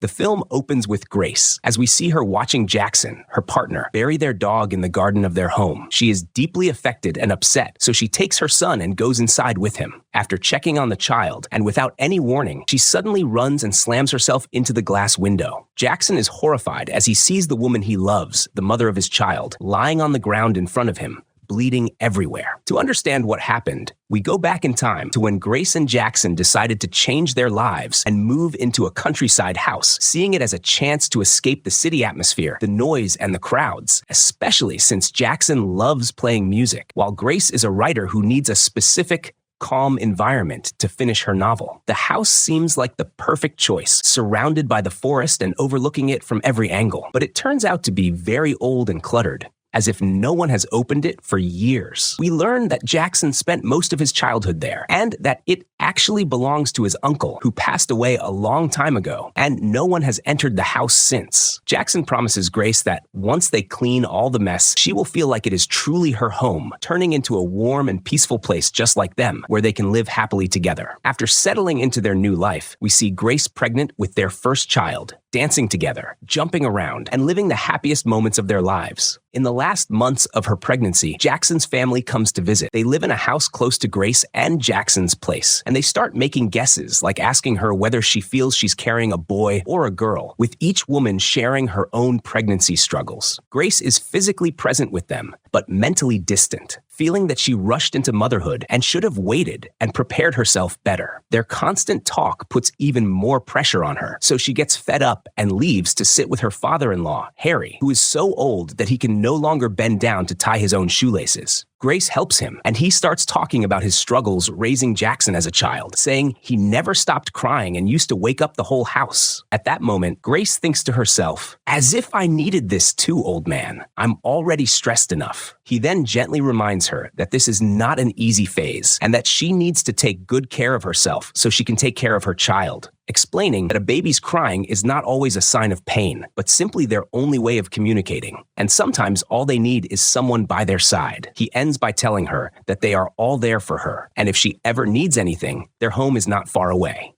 The film opens with Grace, as we see her watching Jackson, her partner, bury their dog in the garden of their home. She is deeply affected and upset, so she takes her son and goes inside with him. After checking on the child, and without any warning, she suddenly runs and slams herself into the glass window. Jackson is horrified as he sees the woman he loves, the mother of his child, lying on the ground in front of him, bleeding everywhere. To understand what happened, we go back in time to when Grace and Jackson decided to change their lives and move into a countryside house, seeing it as a chance to escape the city atmosphere, the noise, and the crowds, especially since Jackson loves playing music, while Grace is a writer who needs a specific, calm environment to finish her novel. The house seems like the perfect choice, surrounded by the forest and overlooking it from every angle, but it turns out to be very old and cluttered, as if no one has opened it for years. We learn that Jackson spent most of his childhood there, and that it actually belongs to his uncle, who passed away a long time ago, and no one has entered the house since. Jackson promises Grace that once they clean all the mess, she will feel like it is truly her home, turning into a warm and peaceful place just like them, where they can live happily together. After settling into their new life, we see Grace pregnant with their first child, dancing together, jumping around, and living the happiest moments of their lives. In the last months of her pregnancy, Jackson's family comes to visit. They live in a house close to Grace and Jackson's place, and they start making guesses, like asking her whether she feels she's carrying a boy or a girl, with each woman sharing her own pregnancy struggles. Grace is physically present with them, but mentally distant, feeling that she rushed into motherhood and should have waited and prepared herself better. Their constant talk puts even more pressure on her, so she gets fed up and leaves to sit with her father-in-law, Harry, who is so old that he can no longer bend down to tie his own shoelaces. Grace helps him, and he starts talking about his struggles raising Jackson as a child, saying he never stopped crying and used to wake up the whole house. At that moment, Grace thinks to herself, "As if I needed this too, old man. I'm already stressed enough." He then gently reminds her that this is not an easy phase, and that she needs to take good care of herself so she can take care of her child, explaining that a baby's crying is not always a sign of pain, but simply their only way of communicating. And sometimes all they need is someone by their side. He ends by telling her that they are all there for her, and if she ever needs anything, their home is not far away.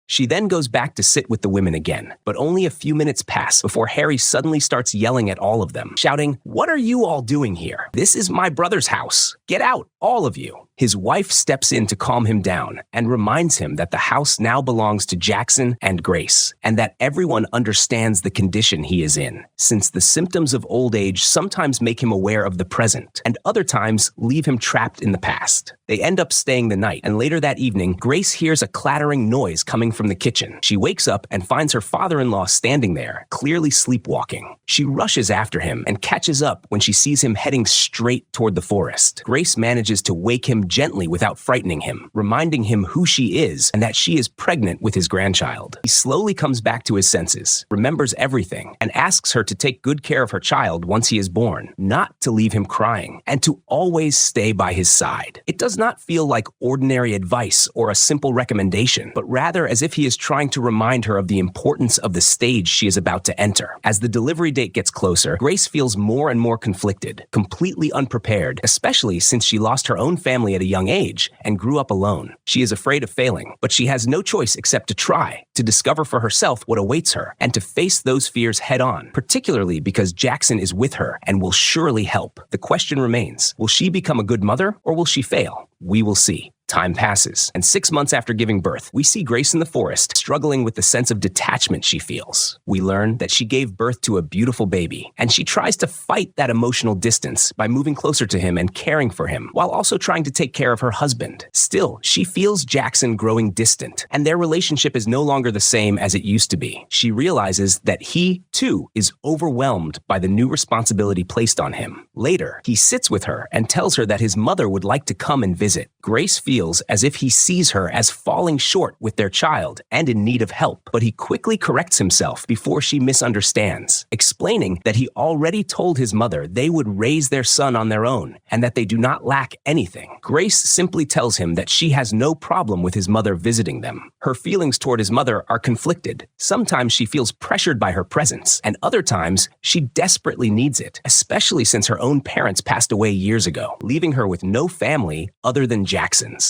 She then goes back to sit with the women again, but only a few minutes pass before Harry suddenly starts yelling at all of them, shouting, "What are you all doing here? This is my brother's house. Get out, all of you." His wife steps in to calm him down and reminds him that the house now belongs to Jackson and Grace, and that everyone understands the condition he is in, since the symptoms of old age sometimes make him aware of the present, and other times leave him trapped in the past. They end up staying the night, and later that evening, Grace hears a clattering noise coming from the kitchen. She wakes up and finds her father-in-law standing there, clearly sleepwalking. She rushes after him and catches up when she sees him heading straight toward the forest. Grace manages to wake him gently without frightening him, reminding him who she is and that she is pregnant with his grandchild. He slowly comes back to his senses, remembers everything, and asks her to take good care of her child once he is born, not to leave him crying, and to always stay by his side. It does not feel like ordinary advice or a simple recommendation, but rather as if he is trying to remind her of the importance of the stage she is about to enter. As the delivery date gets closer, Grace feels more and more conflicted, completely unprepared, especially since she lost her own family at a young age and grew up alone. She is afraid of failing, but she has no choice except to try, to discover for herself what awaits her, and to face those fears head on, particularly because Jackson is with her and will surely help. The question remains, will she become a good mother or will she fail? We will see. Time passes, and 6 months after giving birth, we see Grace in the forest, struggling with the sense of detachment she feels. We learn that she gave birth to a beautiful baby, and she tries to fight that emotional distance by moving closer to him and caring for him, while also trying to take care of her husband. Still, she feels Jackson growing distant, and their relationship is no longer the same as it used to be. She realizes that he, too, is overwhelmed by the new responsibility placed on him. Later, he sits with her and tells her that his mother would like to come and visit. Grace feels as if he sees her as falling short with their child and in need of help, but he quickly corrects himself before she misunderstands, explaining that he already told his mother they would raise their son on their own and that they do not lack anything. Grace simply tells him that she has no problem with his mother visiting them. Her feelings toward his mother are conflicted. Sometimes she feels pressured by her presence, and other times she desperately needs it, especially since her own parents passed away years ago, leaving her with no family other than Jackson's.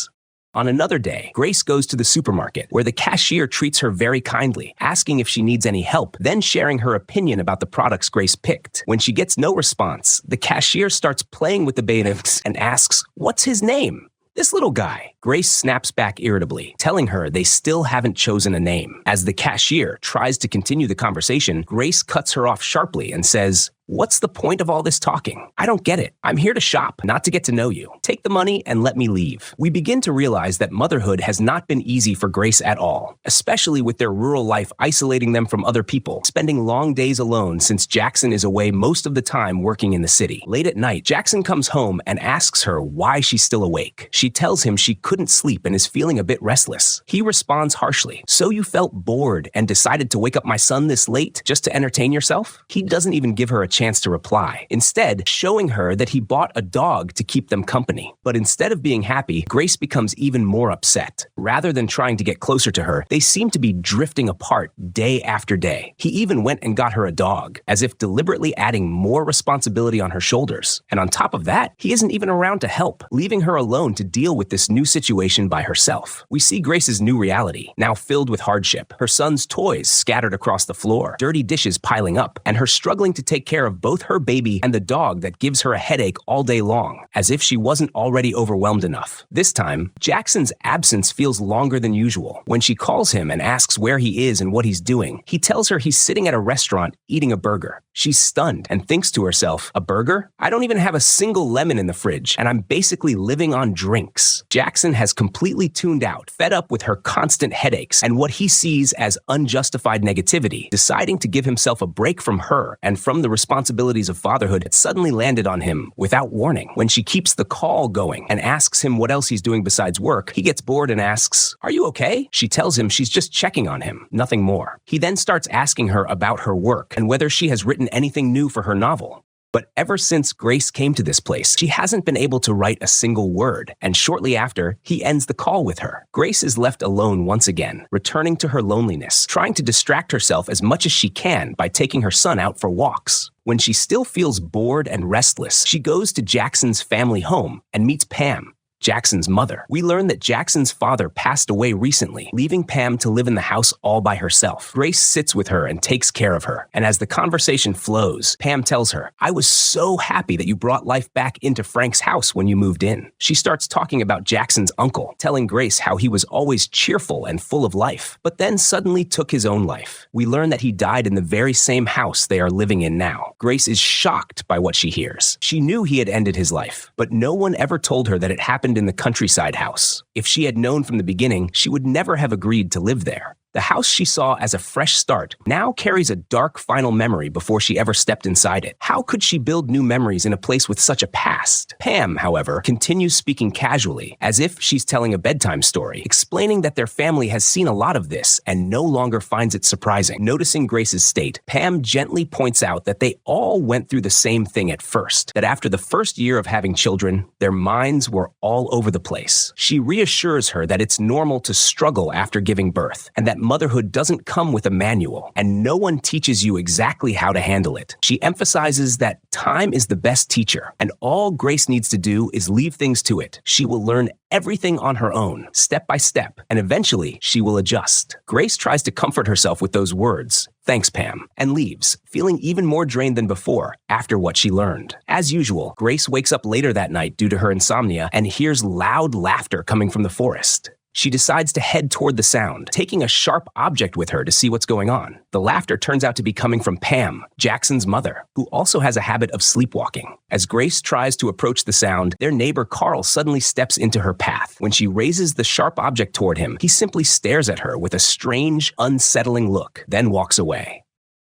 On another day, Grace goes to the supermarket, where the cashier treats her very kindly, asking if she needs any help, then sharing her opinion about the products Grace picked. When she gets no response, the cashier starts playing with the bailiffs and asks, "What's his name?" "This little guy." Grace snaps back irritably, telling her they still haven't chosen a name. As the cashier tries to continue the conversation, Grace cuts her off sharply and says, "What's the point of all this talking? I don't get it. I'm here to shop, not to get to know you. Take the money and let me leave." We begin to realize that motherhood has not been easy for Grace at all, especially with their rural life isolating them from other people, spending long days alone since Jackson is away most of the time working in the city. Late at night, Jackson comes home and asks her why she's still awake. She tells him she couldn't sleep and is feeling a bit restless. He responds harshly, "So you felt bored and decided to wake up my son this late just to entertain yourself?" He doesn't even give her a chance to reply, instead showing her that he bought a dog to keep them company. But instead of being happy, Grace becomes even more upset. Rather than trying to get closer to her, they seem to be drifting apart day after day. He even went and got her a dog, as if deliberately adding more responsibility on her shoulders. And on top of that, he isn't even around to help, leaving her alone to deal with this new situation by herself. We see Grace's new reality, now filled with hardship. Her son's toys scattered across the floor, dirty dishes piling up, and her struggling to take care of both her baby and the dog that gives her a headache all day long, as if she wasn't already overwhelmed enough. This time, Jackson's absence feels longer than usual. When she calls him and asks where he is and what he's doing, he tells her he's sitting at a restaurant eating a burger. She's stunned and thinks to herself, "A burger? I don't even have a single lemon in the fridge, and I'm basically living on drinks." Jackson has completely tuned out, fed up with her constant headaches and what he sees as unjustified negativity, deciding to give himself a break from her and from the responsibilities of fatherhood that suddenly landed on him without warning. When she keeps the call going and asks him what else he's doing besides work, he gets bored and asks, "Are you okay?" She tells him she's just checking on him, nothing more. He then starts asking her about her work and whether she has written anything new for her novel. But ever since Grace came to this place, she hasn't been able to write a single word, and shortly after, he ends the call with her. Grace is left alone once again, returning to her loneliness, trying to distract herself as much as she can by taking her son out for walks. When she still feels bored and restless, she goes to Jackson's family home and meets Pam, Jackson's mother. We learn that Jackson's father passed away recently, leaving Pam to live in the house all by herself. Grace sits with her and takes care of her, and as the conversation flows, Pam tells her, "I was so happy that you brought life back into Frank's house when you moved in." She starts talking about Jackson's uncle, telling Grace how he was always cheerful and full of life, but then suddenly took his own life. We learn that he died in the very same house they are living in now. Grace is shocked by what she hears. She knew he had ended his life, but no one ever told her that it happened in the countryside house. If she had known from the beginning, she would never have agreed to live there. The house she saw as a fresh start now carries a dark final memory before she ever stepped inside it. How could she build new memories in a place with such a past? Pam, however, continues speaking casually, as if she's telling a bedtime story, explaining that their family has seen a lot of this and no longer finds it surprising. Noticing Grace's state, Pam gently points out that they all went through the same thing at first, that after the first year of having children, their minds were all over the place. She reassures her that it's normal to struggle after giving birth, and that motherhood doesn't come with a manual, and no one teaches you exactly how to handle it. She emphasizes that time is the best teacher, and all Grace needs to do is leave things to it. She will learn everything on her own, step by step, and eventually she will adjust. Grace tries to comfort herself with those words, "Thanks, Pam," and leaves, feeling even more drained than before after what she learned. As usual, Grace wakes up later that night due to her insomnia and hears loud laughter coming from the forest. She decides to head toward the sound, taking a sharp object with her to see what's going on. The laughter turns out to be coming from Pam, Jackson's mother, who also has a habit of sleepwalking. As Grace tries to approach the sound, their neighbor Carl suddenly steps into her path. When she raises the sharp object toward him, he simply stares at her with a strange, unsettling look, then walks away.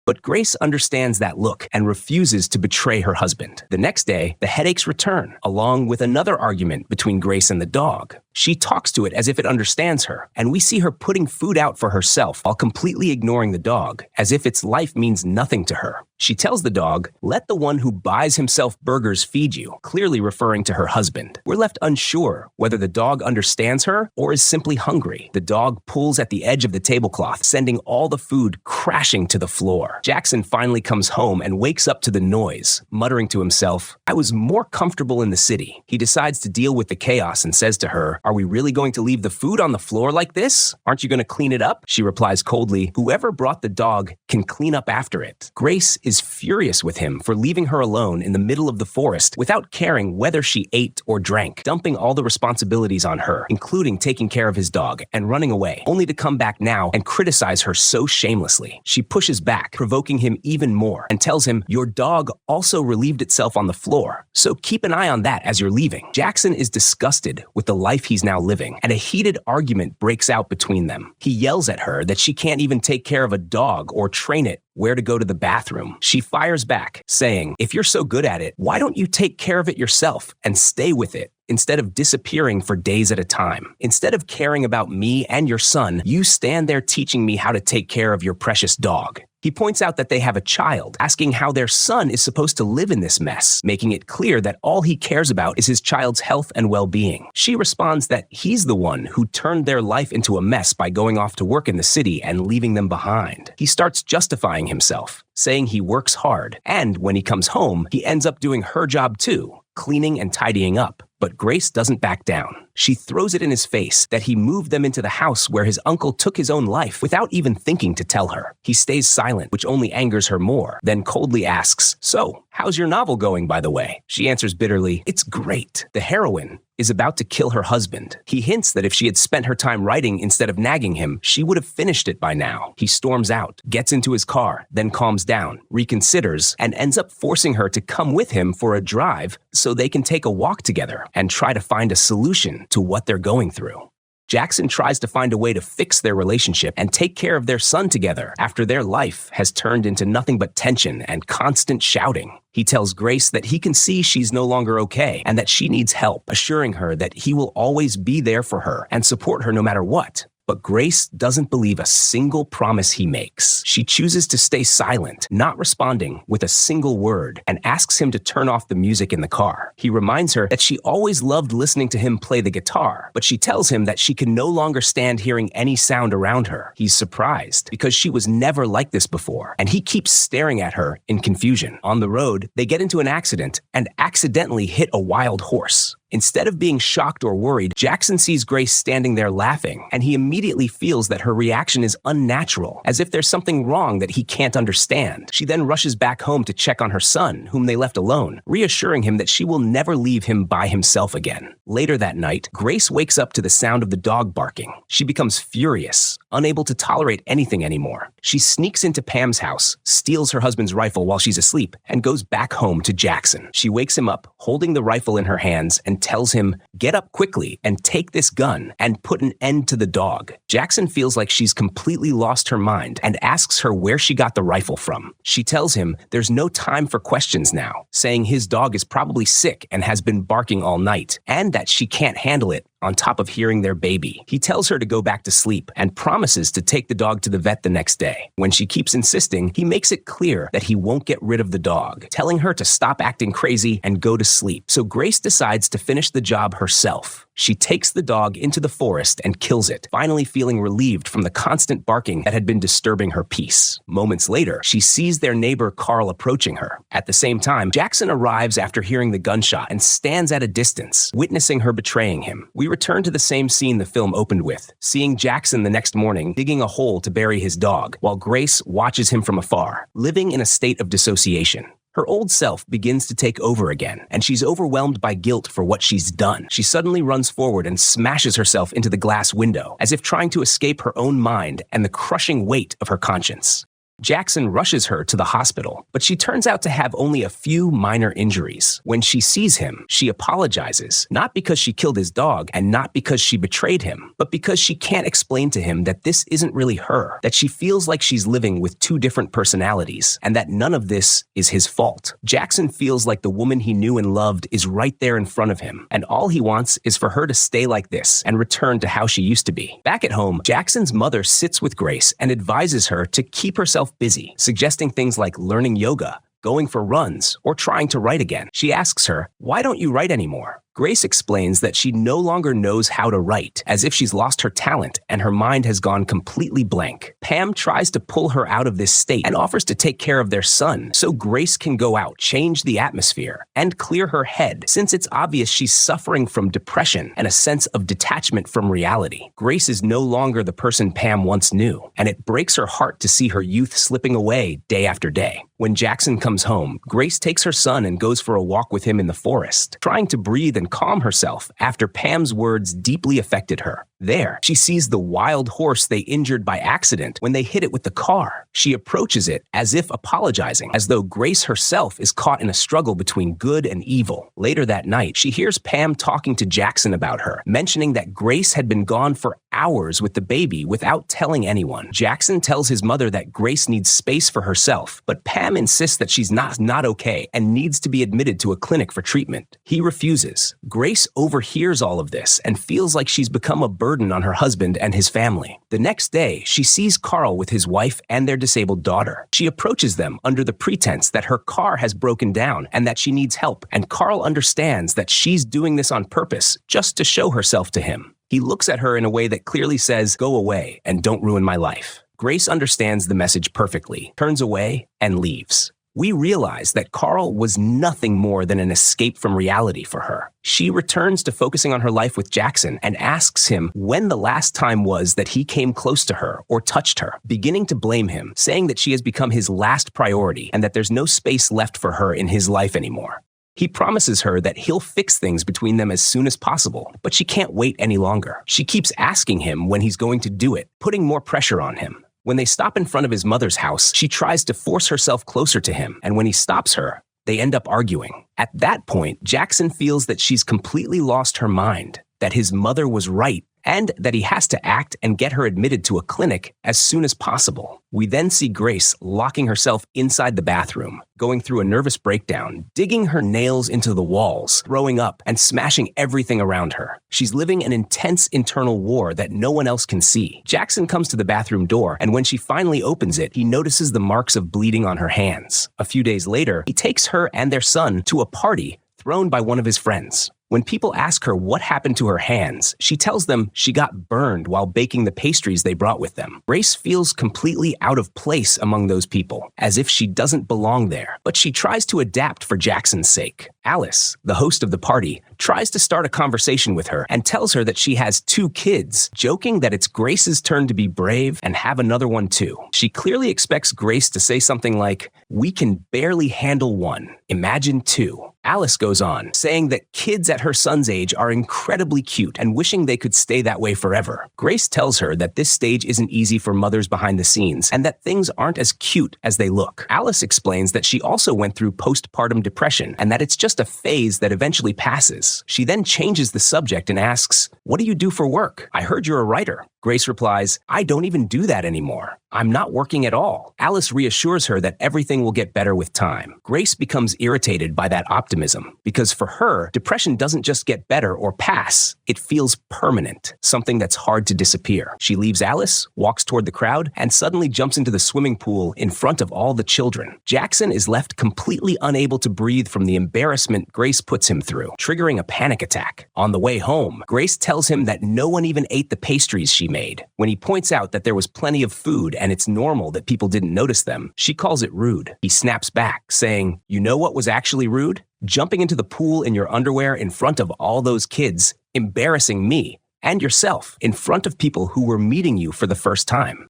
But Grace understands that look and refuses to betray her husband. The next day, the headaches return, along with another argument between Grace and the dog. She talks to it as if it understands her, and we see her putting food out for herself while completely ignoring the dog, as if its life means nothing to her. She tells the dog, "Let the one who buys himself burgers feed you," clearly referring to her husband. We're left unsure whether the dog understands her or is simply hungry. The dog pulls at the edge of the tablecloth, sending all the food crashing to the floor. Jackson finally comes home and wakes up to the noise, muttering to himself, "I was more comfortable in the city." He decides to deal with the chaos and says to her, Are we really going to leave the food on the floor like this? Aren't you going to clean it up? She replies coldly, whoever brought the dog can clean up after it. Grace is furious with him for leaving her alone in the middle of the forest without caring whether she ate or drank, dumping all the responsibilities on her, including taking care of his dog, and running away, only to come back now and criticize her so shamelessly. She pushes back, provoking him even more, and tells him, your dog also relieved itself on the floor, so keep an eye on that as you're leaving. Jackson is disgusted with the life he's now living, and a heated argument breaks out between them. He yells at her that she can't even take care of a dog or train it where to go to the bathroom. She fires back, saying, if you're so good at it, why don't you take care of it yourself and stay with it instead of disappearing for days at a time? Instead of caring about me and your son, you stand there teaching me how to take care of your precious dog. He points out that they have a child, asking how their son is supposed to live in this mess, making it clear that all he cares about is his child's health and well-being. She responds that he's the one who turned their life into a mess by going off to work in the city and leaving them behind. He starts justifying himself, saying he works hard, and when he comes home, he ends up doing her job too, cleaning and tidying up. But Grace doesn't back down. She throws it in his face that he moved them into the house where his uncle took his own life without even thinking to tell her. He stays silent, which only angers her more, then coldly asks, so, how's your novel going, by the way? She answers bitterly, it's great. The heroine is about to kill her husband. He hints that if she had spent her time writing instead of nagging him, she would have finished it by now. He storms out, gets into his car, then calms down, reconsiders, and ends up forcing her to come with him for a drive so they can take a walk together and try to find a solution to what they're going through. Jackson tries to find a way to fix their relationship and take care of their son together after their life has turned into nothing but tension and constant shouting. He tells Grace that he can see she's no longer okay and that she needs help, assuring her that he will always be there for her and support her no matter what. But Grace doesn't believe a single promise he makes. She chooses to stay silent, not responding with a single word, and asks him to turn off the music in the car. He reminds her that she always loved listening to him play the guitar, but she tells him that she can no longer stand hearing any sound around her. He's surprised because she was never like this before, and he keeps staring at her in confusion. On the road, they get into an accident and accidentally hit a wild horse. Instead of being shocked or worried, Jackson sees Grace standing there laughing, and he immediately feels that her reaction is unnatural, as if there's something wrong that he can't understand. She then rushes back home to check on her son, whom they left alone, reassuring him that she will never leave him by himself again. Later that night, Grace wakes up to the sound of the dog barking. She becomes furious, unable to tolerate anything anymore. She sneaks into Pam's house, steals her husband's rifle while she's asleep, and goes back home to Jackson. She wakes him up, holding the rifle in her hands, and tells him, get up quickly and take this gun and put an end to the dog. Jackson feels like she's completely lost her mind and asks her where she got the rifle from. She tells him there's no time for questions now, saying his dog is probably sick and has been barking all night, and that she can't handle it on top of hearing their baby. He tells her to go back to sleep and promises to take the dog to the vet the next day. When she keeps insisting, he makes it clear that he won't get rid of the dog, telling her to stop acting crazy and go to sleep. So Grace decides to finish the job herself. She takes the dog into the forest and kills it, finally feeling relieved from the constant barking that had been disturbing her peace. Moments later, she sees their neighbor Carl approaching her. At the same time, Jackson arrives after hearing the gunshot and stands at a distance, witnessing her betraying him. We return to the same scene the film opened with, seeing Jackson the next morning digging a hole to bury his dog, while Grace watches him from afar, living in a state of dissociation. Her old self begins to take over again, and she's overwhelmed by guilt for what she's done. She suddenly runs forward and smashes herself into the glass window, as if trying to escape her own mind and the crushing weight of her conscience. Jackson rushes her to the hospital, but she turns out to have only a few minor injuries. When she sees him, she apologizes, not because she killed his dog and not because she betrayed him, but because she can't explain to him that this isn't really her, that she feels like she's living with two different personalities, and that none of this is his fault. Jackson feels like the woman he knew and loved is right there in front of him, and all he wants is for her to stay like this and return to how she used to be. Back at home, Jackson's mother sits with Grace and advises her to keep herself busy, suggesting things like learning yoga, going for runs, or trying to write again. She asks her, why don't you write anymore? Grace explains that she no longer knows how to write, as if she's lost her talent and her mind has gone completely blank. Pam tries to pull her out of this state and offers to take care of their son so Grace can go out, change the atmosphere, and clear her head, since it's obvious she's suffering from depression and a sense of detachment from reality. Grace is no longer the person Pam once knew, and it breaks her heart to see her youth slipping away day after day. When Jackson comes home, Grace takes her son and goes for a walk with him in the forest, trying to breathe and calm herself after Pam's words deeply affected her. There, she sees the wild horse they injured by accident when they hit it with the car. She approaches it as if apologizing, as though Grace herself is caught in a struggle between good and evil. Later that night, she hears Pam talking to Jackson about her, mentioning that Grace had been gone for hours with the baby without telling anyone. Jackson tells his mother that Grace needs space for herself, but Pam insists that she's not okay and needs to be admitted to a clinic for treatment. He refuses. Grace overhears all of this and feels like she's become a burden on her husband and his family. The next day, she sees Carl with his wife and their disabled daughter. She approaches them under the pretense that her car has broken down and that she needs help, and Carl understands that she's doing this on purpose just to show herself to him. He looks at her in a way that clearly says, "Go away and don't ruin my life." Grace understands the message perfectly, turns away, and leaves. We realize that Carl was nothing more than an escape from reality for her. She returns to focusing on her life with Jackson and asks him when the last time was that he came close to her or touched her, beginning to blame him, saying that she has become his last priority and that there's no space left for her in his life anymore. He promises her that he'll fix things between them as soon as possible, but she can't wait any longer. She keeps asking him when he's going to do it, putting more pressure on him. When they stop in front of his mother's house, she tries to force herself closer to him, and when he stops her, they end up arguing. At that point, Jackson feels that she's completely lost her mind, that his mother was right, and that he has to act and get her admitted to a clinic as soon as possible. We then see Grace locking herself inside the bathroom, going through a nervous breakdown, digging her nails into the walls, throwing up, and smashing everything around her. She's living an intense internal war that no one else can see. Jackson comes to the bathroom door, and when she finally opens it, he notices the marks of bleeding on her hands. A few days later, he takes her and their son to a party thrown by one of his friends. When people ask her what happened to her hands, she tells them she got burned while baking the pastries they brought with them. Grace feels completely out of place among those people, as if she doesn't belong there, but she tries to adapt for Jackson's sake. Alice, the host of the party, tries to start a conversation with her and tells her that she has 2 kids, joking that it's Grace's turn to be brave and have another one too. She clearly expects Grace to say something like, "We can barely handle 1. Imagine 2. Alice goes on, saying that kids at her son's age are incredibly cute and wishing they could stay that way forever. Grace tells her that this stage isn't easy for mothers behind the scenes and that things aren't as cute as they look. Alice explains that she also went through postpartum depression and that it's just a phase that eventually passes. She then changes the subject and asks, "What do you do for work? I heard you're a writer." Grace replies, "I don't even do that anymore. I'm not working at all." Alice reassures her that everything will get better with time. Grace becomes irritated by that optimism because for her, depression doesn't just get better or pass. It feels permanent, something that's hard to disappear. She leaves Alice, walks toward the crowd, and suddenly jumps into the swimming pool in front of all the children. Jackson is left completely unable to breathe from the embarrassment Grace puts him through, triggering a panic attack. On the way home, Grace tells him that no one even ate the pastries she made. When he points out that there was plenty of food and it's normal that people didn't notice them, she calls it rude. He snaps back, saying, "You know what was actually rude? Jumping into the pool in your underwear in front of all those kids, embarrassing me and yourself in front of people who were meeting you for the first time."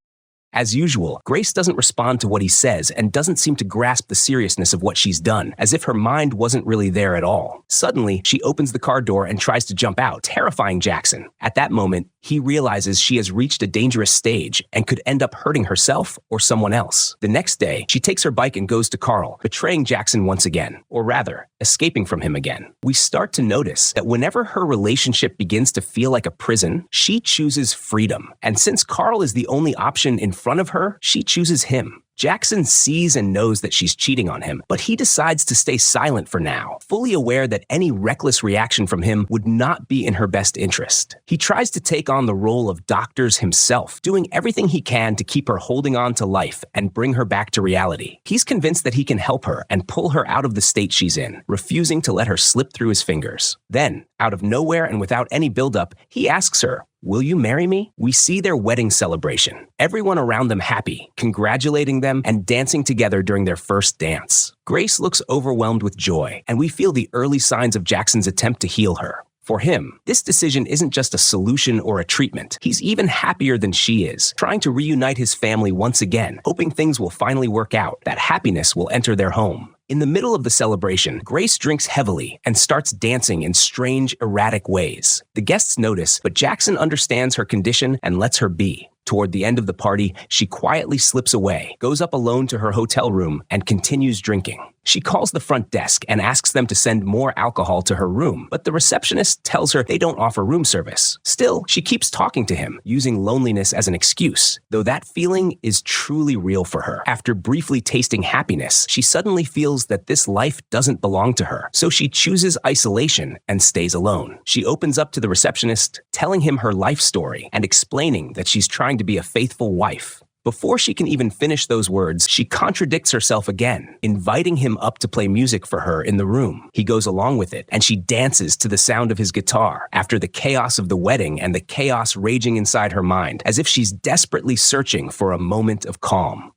As usual, Grace doesn't respond to what he says and doesn't seem to grasp the seriousness of what she's done, as if her mind wasn't really there at all. Suddenly, she opens the car door and tries to jump out, terrifying Jackson. At that moment, he realizes she has reached a dangerous stage and could end up hurting herself or someone else. The next day, she takes her bike and goes to Carl, betraying Jackson once again, or rather, escaping from him again. We start to notice that whenever her relationship begins to feel like a prison, she chooses freedom. And since Carl is the only option in front of her, she chooses him. Jackson sees and knows that she's cheating on him, but he decides to stay silent for now, fully aware that any reckless reaction from him would not be in her best interest. He tries to take on the role of doctors himself, doing everything he can to keep her holding on to life and bring her back to reality. He's convinced that he can help her and pull her out of the state she's in, refusing to let her slip through his fingers. Then, out of nowhere and without any buildup, he asks her, "Will you marry me?" We see their wedding celebration, everyone around them happy, congratulating them and dancing together during their first dance. Grace looks overwhelmed with joy, and we feel the early signs of Jackson's attempt to heal her. For him, this decision isn't just a solution or a treatment. He's even happier than she is, trying to reunite his family once again, hoping things will finally work out, that happiness will enter their home. In the middle of the celebration, Grace drinks heavily and starts dancing in strange, erratic ways. The guests notice, but Jackson understands her condition and lets her be. Toward the end of the party, she quietly slips away, goes up alone to her hotel room, and continues drinking. She calls the front desk and asks them to send more alcohol to her room, but the receptionist tells her they don't offer room service. Still, she keeps talking to him, using loneliness as an excuse, though that feeling is truly real for her. After briefly tasting happiness, she suddenly feels that this life doesn't belong to her, so she chooses isolation and stays alone. She opens up to the receptionist, telling him her life story and explaining that she's trying to be a faithful wife. Before she can even finish those words, she contradicts herself again, inviting him up to play music for her in the room. He goes along with it, and she dances to the sound of his guitar after the chaos of the wedding and the chaos raging inside her mind, as if she's desperately searching for a moment of calm.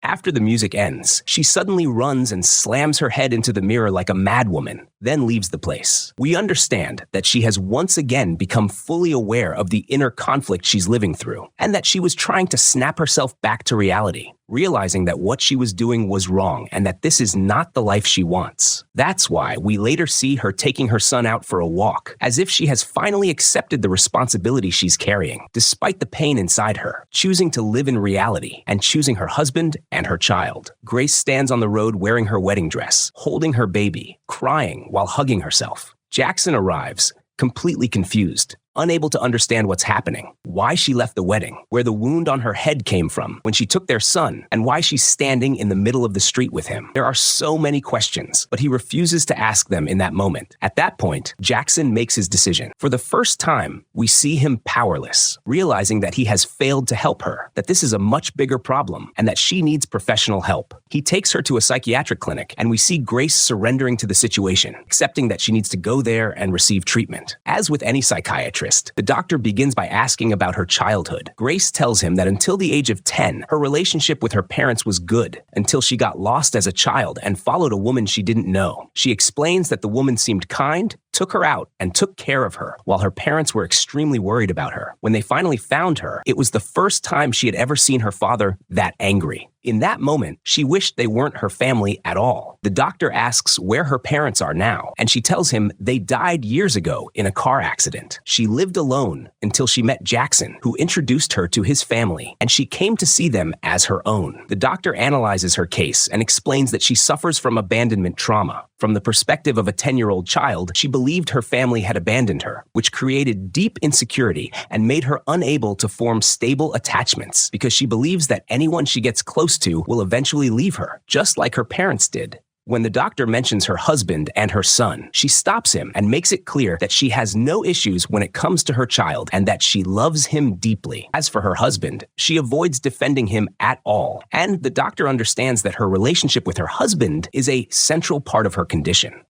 After the music ends, she suddenly runs and slams her head into the mirror like a madwoman, then leaves the place. We understand that she has once again become fully aware of the inner conflict she's living through, and that she was trying to snap herself back to reality, realizing that what she was doing was wrong and that this is not the life she wants. That's why we later see her taking her son out for a walk, as if she has finally accepted the responsibility she's carrying, despite the pain inside her, choosing to live in reality and choosing her husband and her child. Grace stands on the road wearing her wedding dress, holding her baby, crying while hugging herself. Jackson arrives, completely confused, unable to understand what's happening, why she left the wedding, where the wound on her head came from when she took their son, and why she's standing in the middle of the street with him. There are so many questions, but he refuses to ask them in that moment. At that point, Jackson makes his decision. For the first time, we see him powerless, realizing that he has failed to help her, that this is a much bigger problem, and that she needs professional help. He takes her to a psychiatric clinic, and we see Grace surrendering to the situation, accepting that she needs to go there and receive treatment. As with any psychiatrist, the doctor begins by asking about her childhood. Grace tells him that until the age of 10, her relationship with her parents was good, until she got lost as a child and followed a woman she didn't know. She explains that the woman seemed kind, took her out, and took care of her, while her parents were extremely worried about her. When they finally found her, it was the first time she had ever seen her father that angry. In that moment, she wished they weren't her family at all. The doctor asks where her parents are now, and she tells him they died years ago in a car accident. She lived alone until she met Jackson, who introduced her to his family, and she came to see them as her own. The doctor analyzes her case and explains that she suffers from abandonment trauma. From the perspective of a 10-year-old child, she believed her family had abandoned her, which created deep insecurity and made her unable to form stable attachments because she believes that anyone she gets close to will eventually leave her, just like her parents did. When the doctor mentions her husband and her son, she stops him and makes it clear that she has no issues when it comes to her child and that she loves him deeply. As for her husband, she avoids defending him at all, and the doctor understands that her relationship with her husband is a central part of her condition.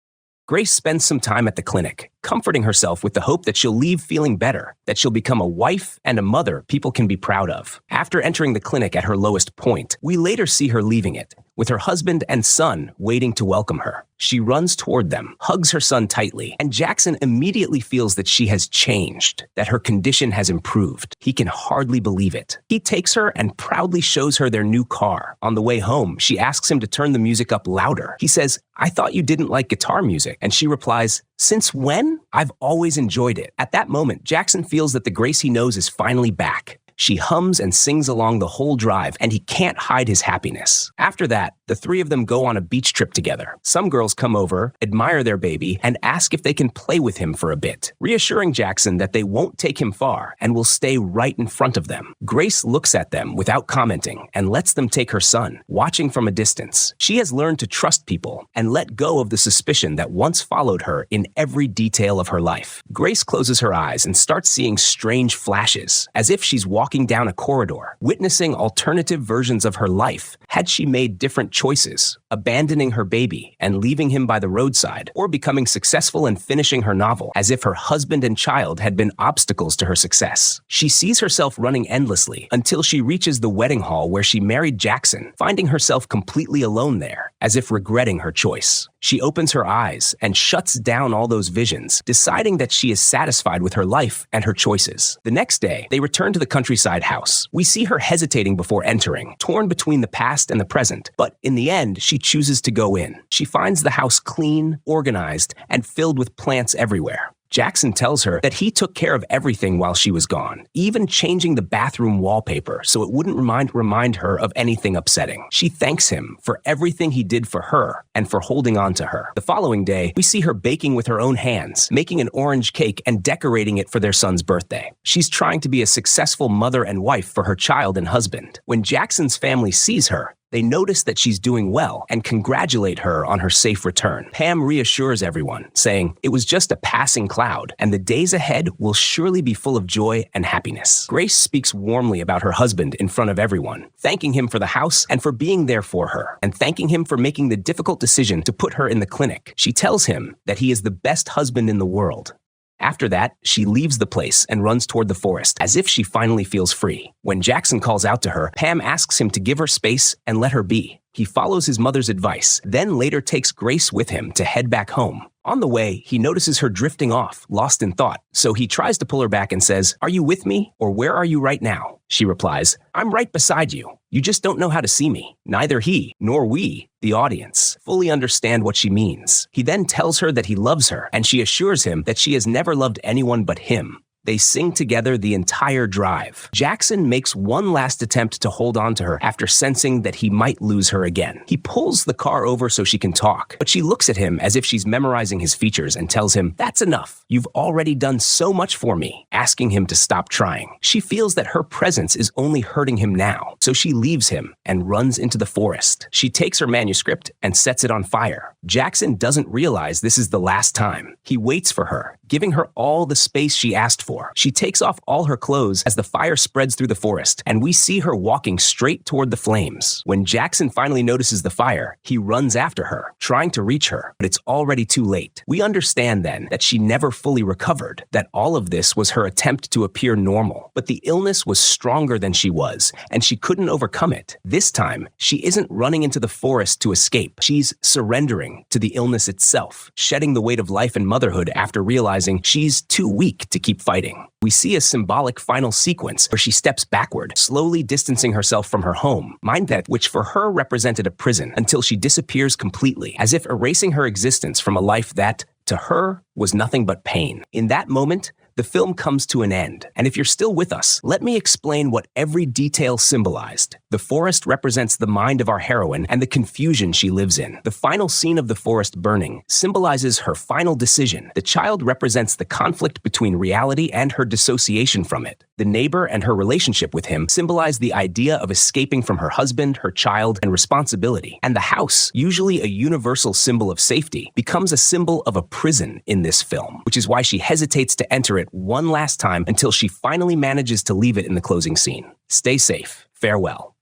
Grace spends some time at the clinic, comforting herself with the hope that she'll leave feeling better, that she'll become a wife and a mother people can be proud of. After entering the clinic at her lowest point, we later see her leaving it, with her husband and son waiting to welcome her. She runs toward them, hugs her son tightly, and Jackson immediately feels that she has changed, that her condition has improved. He can hardly believe it. He takes her and proudly shows her their new car. On the way home, she asks him to turn the music up louder. He says, "I thought you didn't like guitar music." And she replies, "Since when? I've always enjoyed it." At that moment, Jackson feels that the Grace he knows is finally back. She hums and sings along the whole drive, and he can't hide his happiness. After that, the three of them go on a beach trip together. Some girls come over, admire their baby, and ask if they can play with him for a bit, reassuring Jackson that they won't take him far and will stay right in front of them. Grace looks at them without commenting and lets them take her son, watching from a distance. She has learned to trust people and let go of the suspicion that once followed her in every detail of her life. Grace closes her eyes and starts seeing strange flashes, as if she's walking down a corridor, witnessing alternative versions of her life had she made different choices, abandoning her baby and leaving him by the roadside, or becoming successful and finishing her novel, as if her husband and child had been obstacles to her success. She sees herself running endlessly until she reaches the wedding hall where she married Jackson, finding herself completely alone there, as if regretting her choice. She opens her eyes and shuts down all those visions, deciding that she is satisfied with her life and her choices. The next day, they return to the countryside house. We see her hesitating before entering, torn between the past and the present, but in the end, she chooses to go in. She finds the house clean, organized, and filled with plants everywhere. Jackson tells her that he took care of everything while she was gone, even changing the bathroom wallpaper so it wouldn't remind her of anything upsetting. She thanks him for everything he did for her and for holding on to her. The following day, we see her baking with her own hands, making an orange cake and decorating it for their son's birthday. She's trying to be a successful mother and wife for her child and husband. When Jackson's family sees her, they notice that she's doing well and congratulate her on her safe return. Pam reassures everyone, saying, "It was just a passing cloud, and the days ahead will surely be full of joy and happiness." Grace speaks warmly about her husband in front of everyone, thanking him for the house and for being there for her, and thanking him for making the difficult decision to put her in the clinic. She tells him that he is the best husband in the world. After that, she leaves the place and runs toward the forest, as if she finally feels free. When Jackson calls out to her, Pam asks him to give her space and let her be. He follows his mother's advice, then later takes Grace with him to head back home. On the way, he notices her drifting off, lost in thought, so he tries to pull her back and says, "Are you with me, or where are you right now?" She replies, "I'm right beside you. You just don't know how to see me." Neither he, nor we, the audience, fully understand what she means. He then tells her that he loves her, and she assures him that she has never loved anyone but him. They sing together the entire drive. Jackson makes one last attempt to hold on to her after sensing that he might lose her again. He pulls the car over so she can talk, but she looks at him as if she's memorizing his features and tells him, "That's enough. You've already done so much for me," asking him to stop trying. She feels that her presence is only hurting him now, so she leaves him and runs into the forest. She takes her manuscript and sets it on fire. Jackson doesn't realize this is the last time. He waits for her, giving her all the space she asked for. She takes off all her clothes as the fire spreads through the forest, and we see her walking straight toward the flames. When Jackson finally notices the fire, he runs after her, trying to reach her, but it's already too late. We understand then that she never fully recovered, that all of this was her attempt to appear normal. But the illness was stronger than she was, and she couldn't overcome it. This time, she isn't running into the forest to escape. She's surrendering to the illness itself, shedding the weight of life and motherhood after realizing she's too weak to keep fighting. We see a symbolic final sequence where she steps backward, slowly distancing herself from her home, mindset which for her represented a prison, until she disappears completely, as if erasing her existence from a life that, to her, was nothing but pain. In that moment, the film comes to an end, and if you're still with us, let me explain what every detail symbolized. The forest represents the mind of our heroine and the confusion she lives in. The final scene of the forest burning symbolizes her final decision. The child represents the conflict between reality and her dissociation from it. The neighbor and her relationship with him symbolize the idea of escaping from her husband, her child, and responsibility. And the house, usually a universal symbol of safety, becomes a symbol of a prison in this film, which is why she hesitates to enter it one last time until she finally manages to leave it in the closing scene. Stay safe. Farewell.